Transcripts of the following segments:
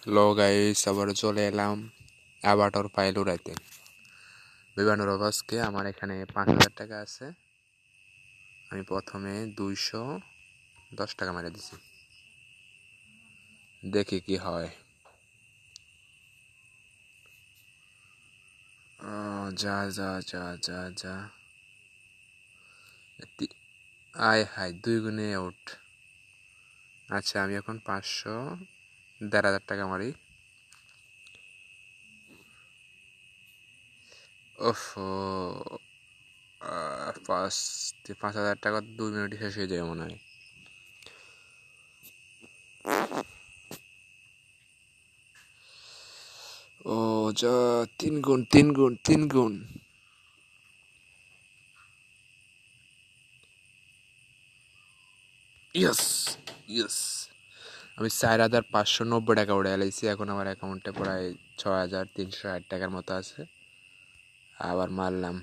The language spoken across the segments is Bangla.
হ্যালো গাইস, আবার চলে এলাম অ্যাভাটার ফাইল উড়াইতে। বিমানের আজকে আমার এখানে 5,000 টাকা আছে। আমি প্রথমে 210 টাকা মেরে দিছি, দেখি কি হয়। যা যা যা যা যা, আয় হায়, 2 গুণে আউট। আচ্ছা, আমি এখন 500, 1,500 টাকা মারি। ওফো, 5,000 টাকা 2 মিনিটে শেষ হয়ে যায় মনে হয়। ও যা, 3 গুণ 3 গুণ 3 গুণ। ইয়েস ইয়েস, আমি 4,590 টাকা উড়ে এলাইছি। এখন আমার অ্যাকাউন্টে প্রায় 6,360 টাকার মতো আছে। আবার মারলাম।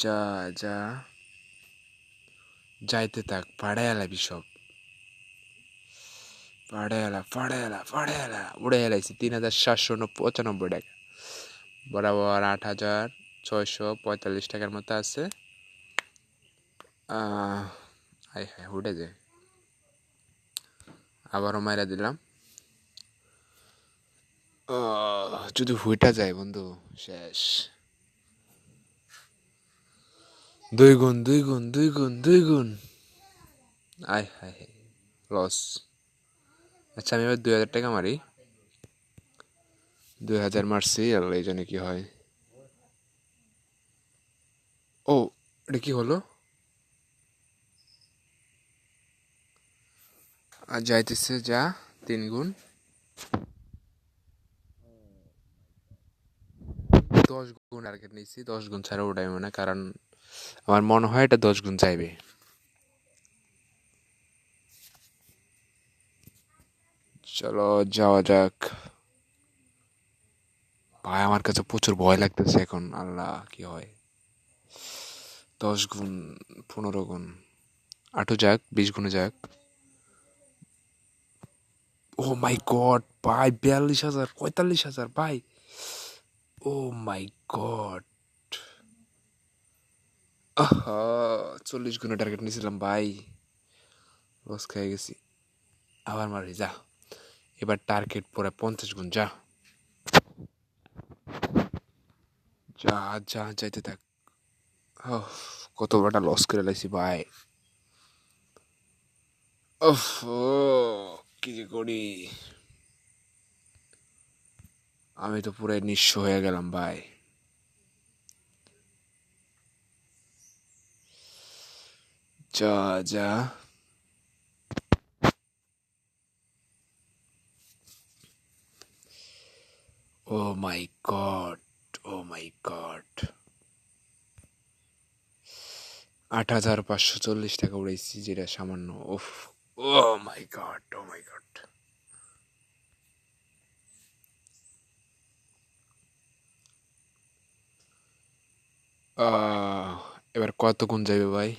যা যা, যাইতে থাক, ফাড়ে এলাবি সব। ফাড়ে এলা উড়ে এলাইছি 3,795 টাকা। বরাবর 8,645 টাকার মতো আছে। হাই হাই, উঠে যায়। আবারও মাইরা দিলাম। যদি হুইটা যায় বন্ধু, শেষ। 2 গুণ 2 গুণ 2 গুণ 2 গুণ। আয় হায়, লস। আচ্ছা, আমি এবার 2,000 টাকা মারি। 2,000 মারছি, আল্লাহ জানে কি হয়। ও, এটা কি হলো? আর যাইতেছে যা, 3 গুণ। 10 গুণ টার্গেট নিয়েছি, 10 গুণ ছাড়া ওটাই মনে, কারণ আমার মনে হয় এটা 10 গুণ চাইবে। চলো যাওয়া যাক। ভাই, আমার কাছে প্রচুর ভয় লাগতেছে এখন, আল্লাহ কি হয়। 10 গুণ, 15 গুণ, 8 যাক, 20 গুণে যাক। ও মাই গড ভাই, 42,000, 45,000 ভাই। ও মাই গড, 40 গুণে টার্গেট নিয়েছিলাম ভাই, লস খেয়ে গেছি। আবার মারি যা, এবার টার্গেট পরে 50 গুণ। যা যা যা, যাইতে থাক। কত বড়টা লস করে লাইছি ভাই। কি যে করি, আমি তো পুরো নিঃস্ব হয়ে গেলাম ভাই। যা যা, ও মাই গড, ও মাই গড। 8,540 টাকা উড়াইছি, যেটা সামান্য। ওফ, ও মাই গড, ও মাই গড। এবার কত গুণ যাবে ভাই?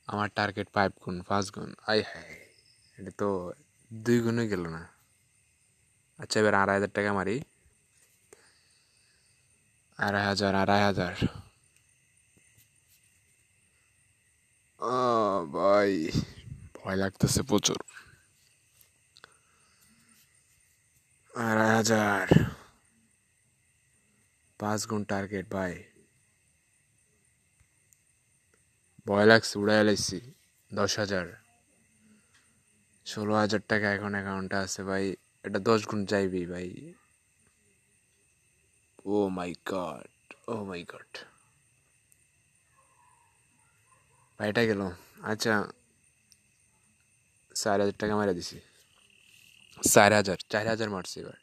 আমার টার্গেট 5 গুণ, 5 গুণ। আই হাই, এটা তো 2 গুণে গেল না। আচ্ছা, এবার 2,500 টাকা মারি। 2,500, 2,500। ভাই, ভয় লাগতেছে প্রচুর। 2,500, 5 গুণ টার্গেট ভাই। ভয় লাগছে, উড়াই লাইছি। 10,000, 16,000 টাকা এখন অ্যাকাউন্টে আছে ভাই। এটা 10 গুণ চাইবি ভাই। ও মাই গড, ও মাই গড। ভাইটা গেল। আচ্ছা, 4,000 টাকা মারা দিছি। 4,000, 4,000 মারছি এবার।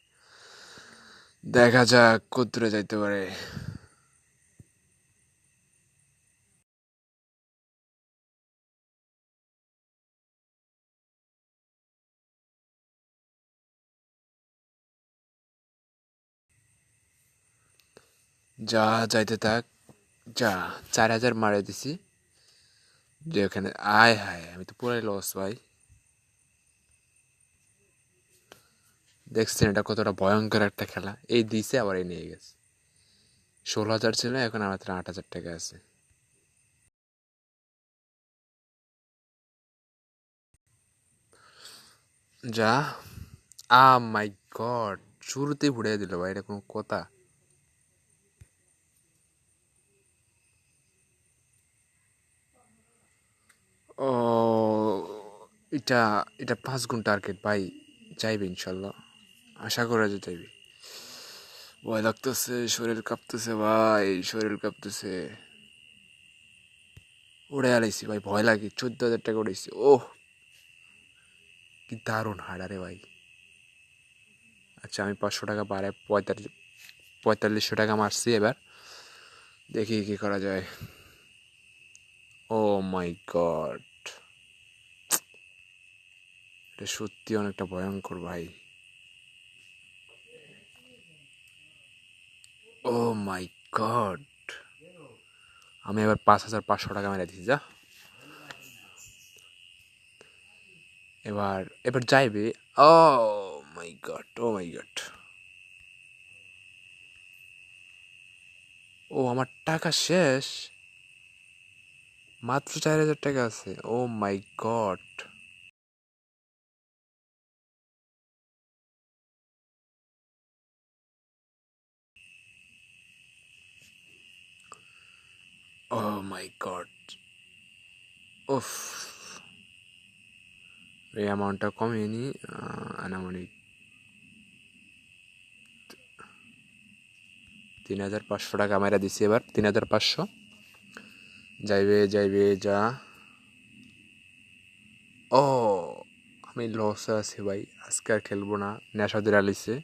দেখা যাক কত দূরে যাইতে পারে। যা, যাইতে থাক। যা, 4,000 মারা দিছি। যে ওখানে আয় হায়, আমি তো পুরাই লস ভাই। দেখছেন এটা কতটা ভয়ঙ্কর একটা খেলা, এই দিছে আবার এই নিয়ে গেছে। 16,000 ছিল, এখন আমার 8,000 টাকা আছে। যা, মাই গড, শুরুতেই ফুড়িয়ে দিল ভাই, এটা কোনো কথা? ও, এটা এটা 5 গুণ টার্গেট ভাই, যাইবে ইনশাল্লাহ, আশা করা যে যাইবে। ভয় লাগতেছে, শরীর কাঁপতেছে ভাই, শরীর কাঁপতেছে। উড়ে আলাইছি ভাই, ভয় লাগে। 14,000 টাকা উড়াইছি। ওহ, কি দারুণ হাড়া রে ভাই। আচ্ছা, আমি 500 টাকা বাড়ায় 4500 টাকা মারছি। এবার দেখি কি করা যায়। ও মাই গড, এটা সত্যি অনেকটা ভয়ঙ্কর ভাই। ও মাই গড, আমি এবার 5,500 টাকা মেরে দিছি। যা, এবার এবার যাইবে। ও মাই গড, ও মাই গড। ও, আমার টাকা শেষ, মাত্র 4,000 টাকা আছে। ও মাই গড। ও মাই গড। উফ, এই অ্যামাউন্টটা কমিয়ে নি। আনুমানিক 3,500 টাকা মেরা দিছি। এবার 3,500 যাইবে, যাইবে, যা। ও, আমি লসে আছি ভাই, আজকে আর খেলবো না, নেশা ধরে আলিছে।